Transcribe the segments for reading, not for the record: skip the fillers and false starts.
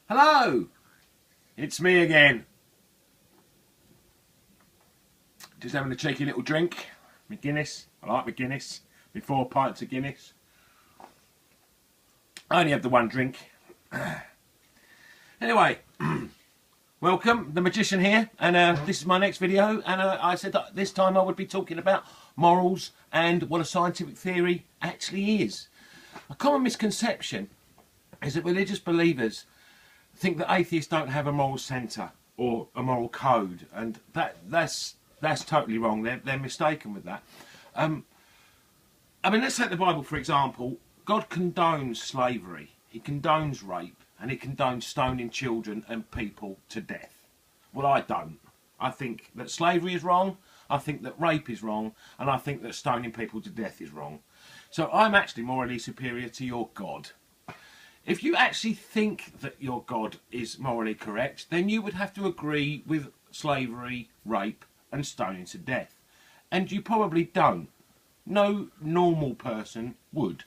Hello, it's me again. Just having a cheeky little drink. My Guinness. I like my Guinness. My 4 pints of Guinness. I only have the one drink. Anyway, welcome, The Magician here, and this is my next video, and I said that this time I would be talking about morals and what a scientific theory actually is. A common misconception is that religious believers think that atheists don't have a moral centre or a moral code, and that's totally wrong. They're mistaken with that. I mean, let's take the Bible for example. God condones slavery, he condones rape, and he condones stoning children and people to death. Well, I don't. I think that slavery is wrong, I think that rape is wrong, and I think that stoning people to death is wrong. So I'm actually morally superior to your God. If you actually think that your God is morally correct, then you would have to agree with slavery, rape, and stoning to death. And you probably don't. No normal person would.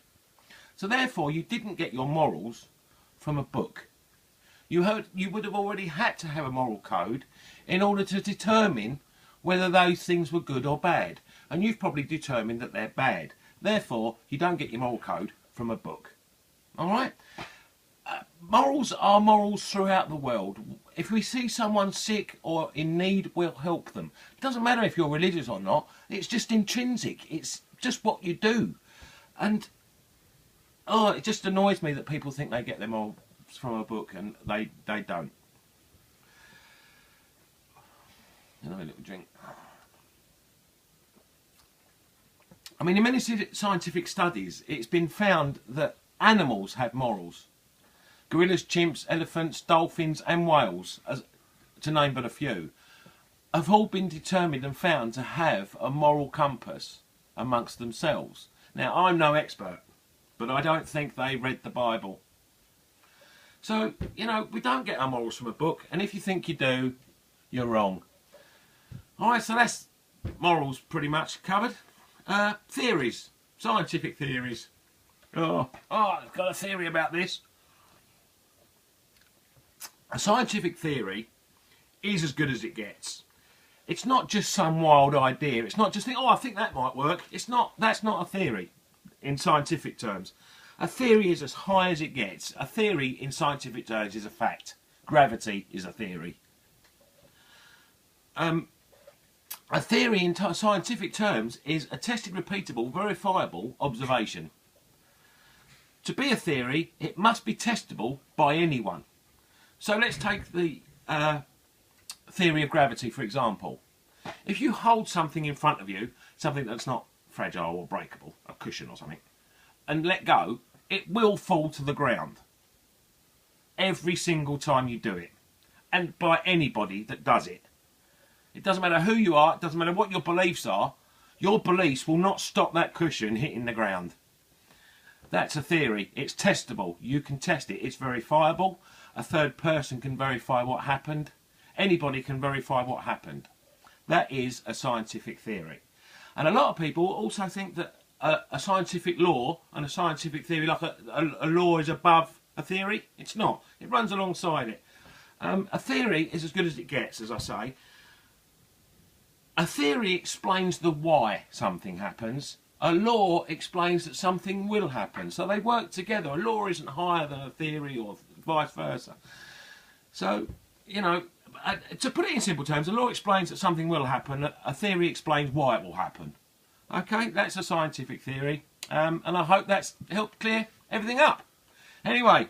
So therefore, you didn't get your morals from a book. You would have already had to have a moral code in order to determine whether those things were good or bad. And you've probably determined that they're bad. Therefore, you don't get your moral code from a book. Alright? Morals are morals throughout the world. If we see someone sick or in need, we'll help them. It doesn't matter if you're religious or not. It's just intrinsic. It's just what you do. And it just annoys me that people think they get their morals from a book and they don't. Another little drink. I mean, in many scientific studies, it's been found that animals have morals. Gorillas, chimps, elephants, dolphins and whales, to name but a few, have all been determined and found to have a moral compass amongst themselves. Now, I'm no expert, but I don't think they read the Bible. So, you know, we don't get our morals from a book, and if you think you do, you're wrong. Alright, so that's morals pretty much covered. Theories, scientific theories. I've got a theory about this. A scientific theory is as good as it gets. It's not just some wild idea. It's not just think, I think that might work. That's not a theory in scientific terms. A theory is as high as it gets. A theory in scientific terms is a fact. Gravity is a theory. A theory in scientific terms is a tested, repeatable, verifiable observation. To be a theory, it must be testable by anyone. So let's take the theory of gravity, for example. If you hold something in front of you, something that's not fragile or breakable, a cushion or something, and let go, it will fall to the ground. Every single time you do it. And by anybody that does it. It doesn't matter who you are, it doesn't matter what your beliefs are, your beliefs will not stop that cushion hitting the ground. That's a theory. It's testable. You can test it. It's verifiable. A third person can verify what happened. Anybody can verify what happened. That is a scientific theory. And a lot of people also think that a scientific law and a scientific theory, like a law is above a theory. It's not. It runs alongside it. A theory is as good as it gets, as I say. A theory explains the why something happens. A law explains that something will happen. So they work together. A law isn't higher than a theory or vice versa. So, you know, to put it in simple terms, a law explains that something will happen. A theory explains why it will happen. Okay, that's a scientific theory. And I hope that's helped clear everything up. Anyway,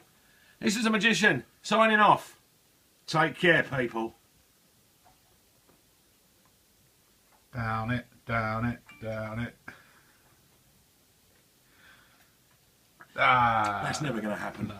this is a magician signing off. Take care, people. Down it, down it, down it. That's never going to happen. No.